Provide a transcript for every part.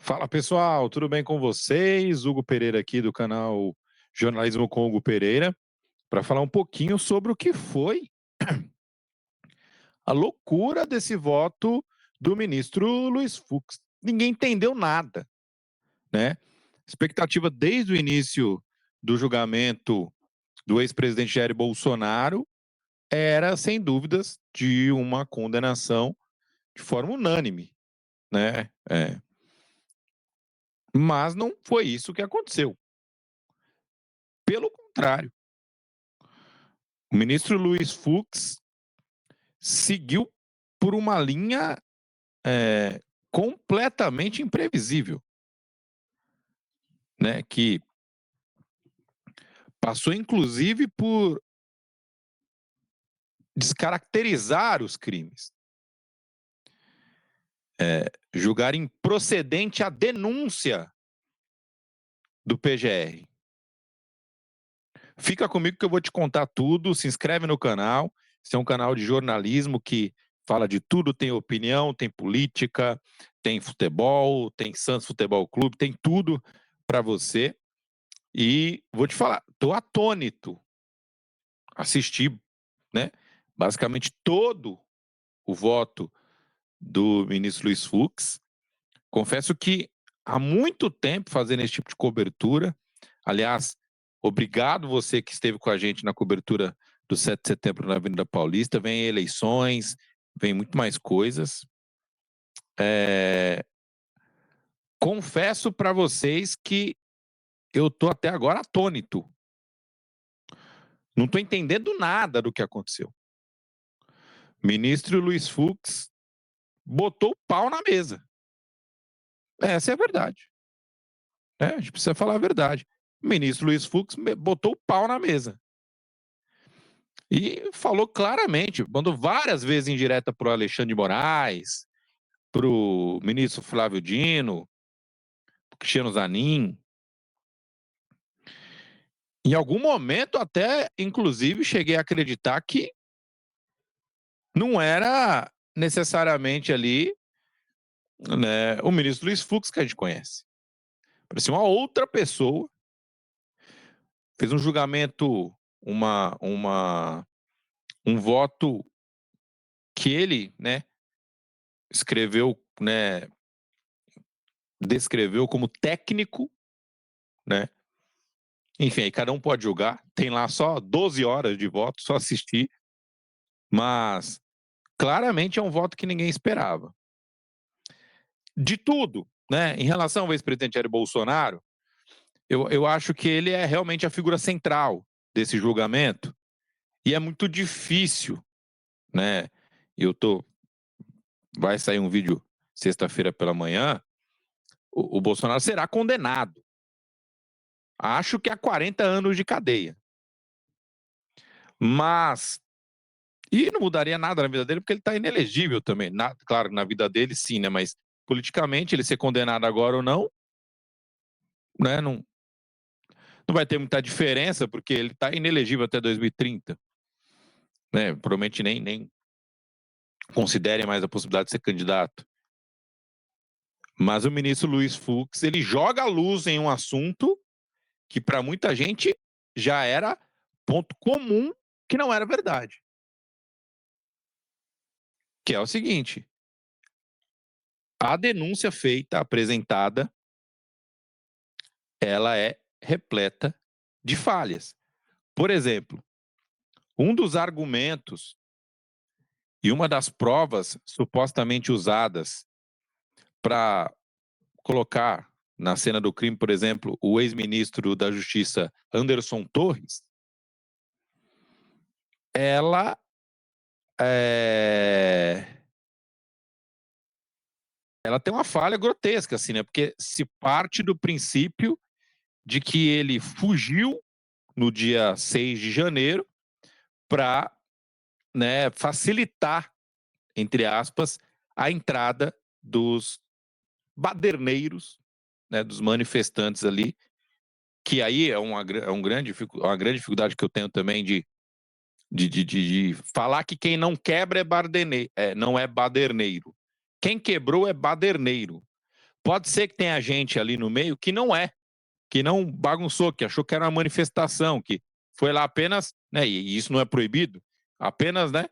Fala pessoal, tudo bem com vocês? Hugo Pereira aqui do canal Jornalismo com Hugo Pereira, para falar um pouquinho sobre o que foi a loucura desse voto do ministro Luiz Fux. Ninguém entendeu nada, né? Expectativa desde o início do julgamento do ex-presidente Jair Bolsonaro era, sem dúvidas, de uma condenação de forma unânime, né? Mas não foi isso que aconteceu. Pelo contrário, o ministro Luiz Fux seguiu por uma linha completamente imprevisível, né? Que passou inclusive por descaracterizar os crimes, julgar improcedente a denúncia do PGR. Fica comigo que eu vou te contar tudo, se inscreve no canal, esse é um canal de jornalismo que fala de tudo, tem opinião, tem política, tem futebol, tem Santos Futebol Clube, tem tudo para você. E vou te falar, estou atônito. Assisti, né, basicamente todo o voto do ministro Luiz Fux. Confesso que há muito tempo fazendo esse tipo de cobertura. Aliás, obrigado você que esteve com a gente na cobertura do 7 de setembro na Avenida Paulista. Vem eleições, vem muito mais coisas. Confesso para vocês que eu estou até agora atônito. Não estou entendendo nada do que aconteceu. Ministro Luiz Fux botou o pau na mesa. Essa é a verdade. A gente precisa falar a verdade. O ministro Luiz Fux botou o pau na mesa. E falou claramente, mandou várias vezes em direta para o Alexandre de Moraes, para o ministro Flávio Dino, para o Cristiano Zanin. Em algum momento, até, inclusive, cheguei a acreditar que não era necessariamente ali, né, o ministro Luiz Fux que a gente conhece. Parecia uma outra pessoa. Fez um julgamento, um voto que ele, né, escreveu, né, descreveu como técnico, né? Enfim, aí cada um pode julgar. Tem lá só 12 horas de voto, só assistir. Mas claramente é um voto que ninguém esperava. De tudo, né? Em relação ao ex-presidente Jair Bolsonaro, eu acho que ele é realmente a figura central desse julgamento. E é muito difícil, né? Vai sair um vídeo sexta-feira pela manhã. O Bolsonaro será condenado. Acho que há 40 anos de cadeia. Mas. E não mudaria nada na vida dele, porque ele está inelegível também. Claro, na vida dele, sim, né? Mas politicamente, ele ser condenado agora ou não, né? Não vai ter muita diferença, porque ele está inelegível até 2030. Né? Provavelmente nem considerem mais a possibilidade de ser candidato. Mas o ministro Luiz Fux, ele joga a luz em um assunto que para muita gente já era ponto comum que não era verdade. Que é o seguinte: a denúncia feita, apresentada, ela é repleta de falhas. Por exemplo, um dos argumentos e uma das provas supostamente usadas para colocar na cena do crime, por exemplo, o ex-ministro da Justiça Anderson Torres, ela ela tem uma falha grotesca, assim, né? Porque se parte do princípio de que ele fugiu no dia 6 de janeiro para, né, facilitar, entre aspas, a entrada dos baderneiros, né, dos manifestantes ali, que aí é uma grande dificuldade que eu tenho também de falar que quem não quebra não é baderneiro. Quem quebrou é baderneiro. Pode ser que tenha gente ali no meio que não bagunçou, que achou que era uma manifestação, que foi lá apenas, né, e isso não é proibido, apenas, né,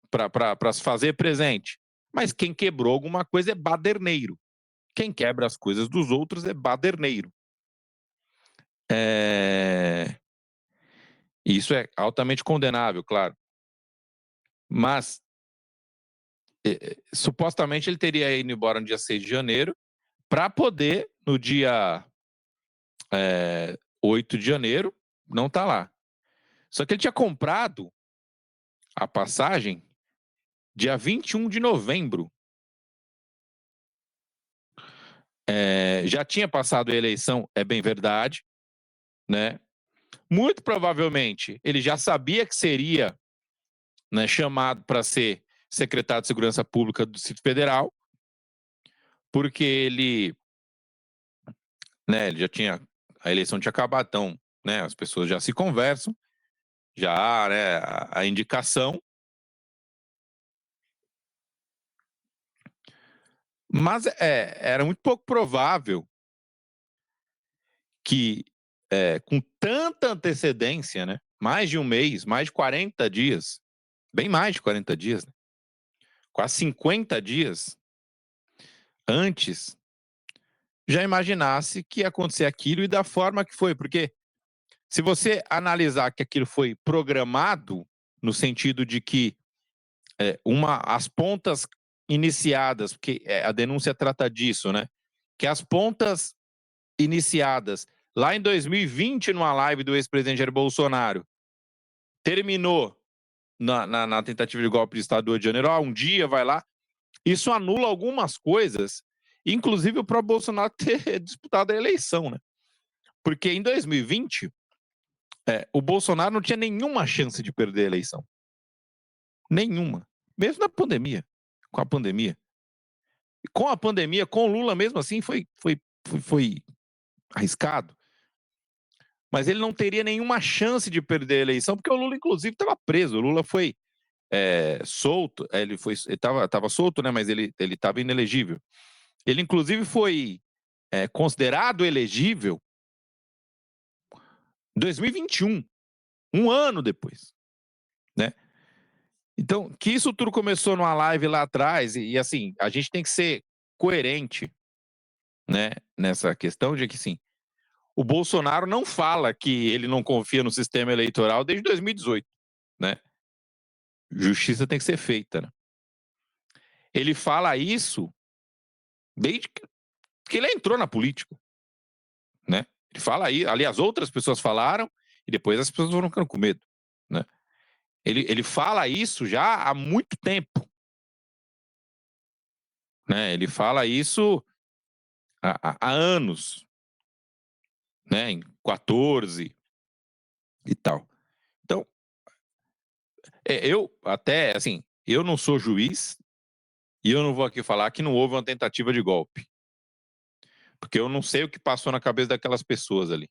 para se fazer presente. Mas quem quebrou alguma coisa é baderneiro. Quem quebra as coisas dos outros é baderneiro. Isso é altamente condenável, claro. Mas, supostamente, ele teria ido embora no dia 6 de janeiro para poder, no dia 8 de janeiro, não estar lá. Só que ele tinha comprado a passagem dia 21 de novembro. Já tinha passado a eleição, é bem verdade, né? Muito provavelmente ele já sabia que seria, né, chamado para ser secretário de Segurança Pública do Distrito Federal, porque ele já tinha, a eleição tinha acabado, então, né, as pessoas já se conversam, já há, né, a indicação. Mas era muito pouco provável que, com tanta antecedência, né, mais de um mês, mais de 40 dias, bem mais de 40 dias, né, quase 50 dias antes, já imaginasse que ia acontecer aquilo e da forma que foi. Porque se você analisar que aquilo foi programado, no sentido de que as pontas iniciadas, porque a denúncia trata disso, né? Que as pontas iniciadas lá em 2020, numa live do ex-presidente Jair Bolsonaro, terminou na tentativa de golpe de Estado do Rio de Janeiro. Um dia vai lá. Isso anula algumas coisas, inclusive o próprio Bolsonaro ter disputado a eleição, né? Porque em 2020, o Bolsonaro não tinha nenhuma chance de perder a eleição. Nenhuma. Mesmo na pandemia. Com a pandemia. Com a pandemia, com o Lula mesmo assim, foi arriscado. Mas ele não teria nenhuma chance de perder a eleição, porque o Lula, inclusive, estava preso. O Lula foi solto, ele estava solto, né? Mas ele estava inelegível. Ele, inclusive, foi considerado elegível em 2021, um ano depois, né? Então, que isso tudo começou numa live lá atrás, e assim, a gente tem que ser coerente, né, nessa questão de que, sim, o Bolsonaro não fala que ele não confia no sistema eleitoral desde 2018, né? Justiça tem que ser feita, né? Ele fala isso desde que ele entrou na política, né? Ele fala aí, aliás, outras pessoas falaram e depois as pessoas foram ficando com medo, né? Ele fala isso já há muito tempo, né? Ele fala isso há anos, né? Em 14 e tal. Então, eu até, assim, eu não sou juiz e eu não vou aqui falar que não houve uma tentativa de golpe, porque eu não sei o que passou na cabeça daquelas pessoas ali.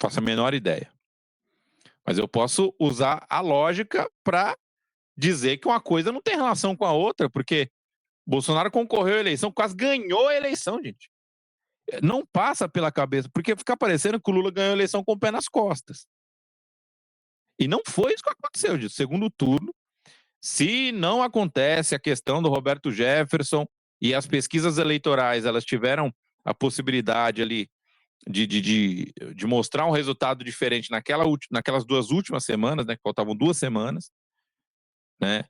Faço a menor ideia. Mas eu posso usar a lógica para dizer que uma coisa não tem relação com a outra, porque Bolsonaro concorreu à eleição, quase ganhou a eleição, gente. Não passa pela cabeça, porque fica parecendo que o Lula ganhou a eleição com o pé nas costas. E não foi isso que aconteceu, gente. Segundo turno, se não acontece a questão do Roberto Jefferson e as pesquisas eleitorais, elas tiveram a possibilidade ali de mostrar um resultado diferente naquelas 2 últimas semanas, né? Que faltavam 2 semanas, né?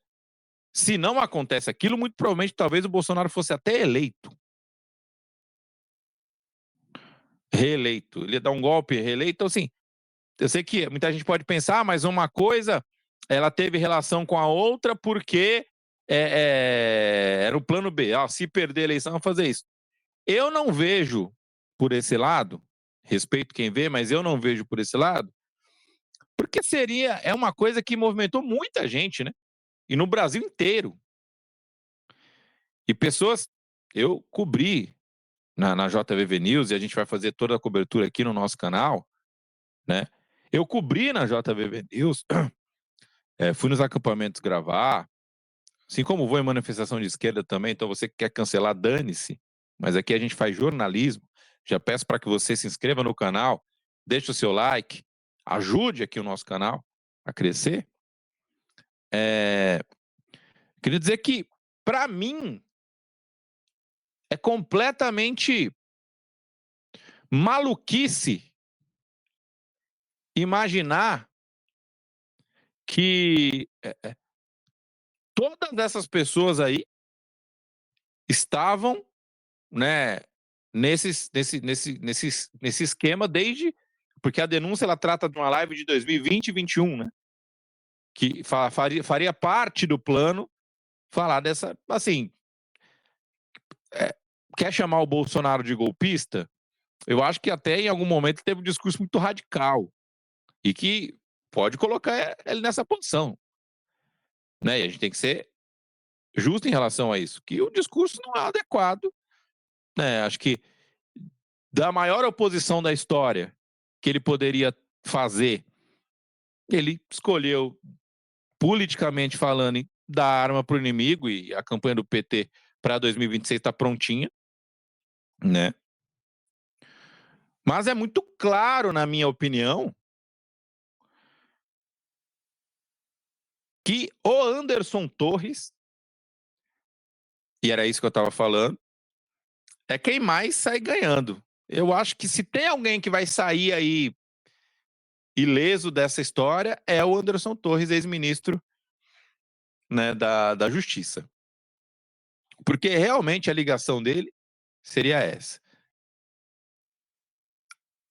Se não acontece aquilo, muito provavelmente talvez o Bolsonaro fosse até eleito. Reeleito. Ele ia dar um golpe, reeleito. Então, assim, eu sei que muita gente pode pensar, mas uma coisa, ela teve relação com a outra porque era o plano B. Se perder a eleição, fazer isso. Eu não vejo por esse lado, respeito quem vê, mas eu não vejo por esse lado, porque é uma coisa que movimentou muita gente, né? E no Brasil inteiro. E pessoas, eu cobri na JVV News, e a gente vai fazer toda a cobertura aqui no nosso canal, né? Eu cobri na JVV News, fui nos acampamentos gravar, assim como vou em manifestação de esquerda também, então você que quer cancelar, dane-se, mas aqui a gente faz jornalismo. Já peço para que você se inscreva no canal, deixe o seu like, ajude aqui o nosso canal a crescer. Queria dizer que, para mim, é completamente maluquice imaginar que todas essas pessoas aí estavam, né, nesse esquema desde... Porque a denúncia ela trata de uma live de 2020 e 2021, né? Que faria parte do plano falar dessa... Assim, quer chamar o Bolsonaro de golpista? Eu acho que até em algum momento teve um discurso muito radical e que pode colocar ele nessa posição, né? E a gente tem que ser justo em relação a isso, que o discurso não é adequado, né? Acho que da maior oposição da história que ele poderia fazer, ele escolheu, politicamente falando, dar arma para o inimigo, e a campanha do PT para 2026 está prontinha, né? Mas é muito claro, na minha opinião, que o Anderson Torres, e era isso que eu estava falando, é quem mais sai ganhando. Eu acho que se tem alguém que vai sair aí ileso dessa história, é o Anderson Torres, ex-ministro, né, da Justiça. Porque realmente a ligação dele seria essa.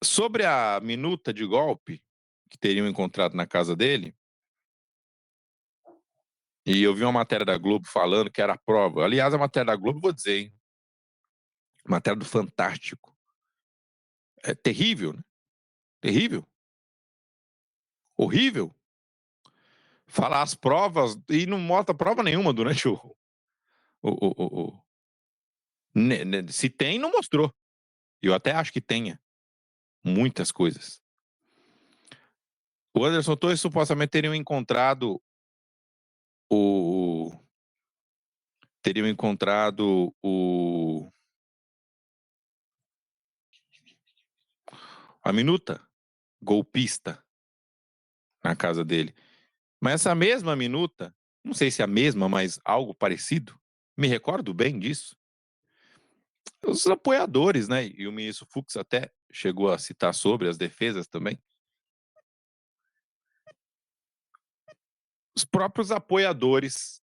Sobre a minuta de golpe que teriam encontrado na casa dele, e eu vi uma matéria da Globo falando que era a prova. Aliás, a matéria da Globo, vou dizer, hein? Matéria do Fantástico. É terrível, né? Terrível. Horrível. Falar as provas e não mostra prova nenhuma durante se tem, não mostrou. Eu até acho que tenha muitas coisas. O Anderson Torres supostamente teriam encontrado a minuta golpista na casa dele. Mas essa mesma minuta, não sei se é a mesma, mas algo parecido, me recordo bem disso. Os apoiadores, né? E o ministro Fux até chegou a citar sobre as defesas também. Os próprios apoiadores,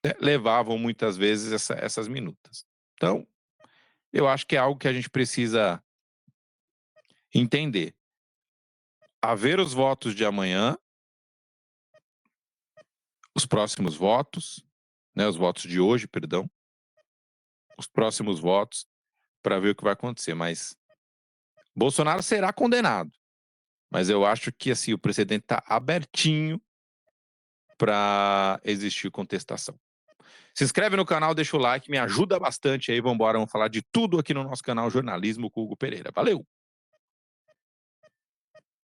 né, levavam muitas vezes essas minutas. Então, eu acho que é algo que a gente precisa entender. A ver os votos de amanhã, os próximos votos, né, os votos de hoje, perdão, os próximos votos, para ver o que vai acontecer. Mas Bolsonaro será condenado. Mas eu acho que assim, o precedente está abertinho para existir contestação. Se inscreve no canal, deixa o like, me ajuda bastante aí. Vamos embora, vamos falar de tudo aqui no nosso canal Jornalismo com Hugo Pereira. Valeu!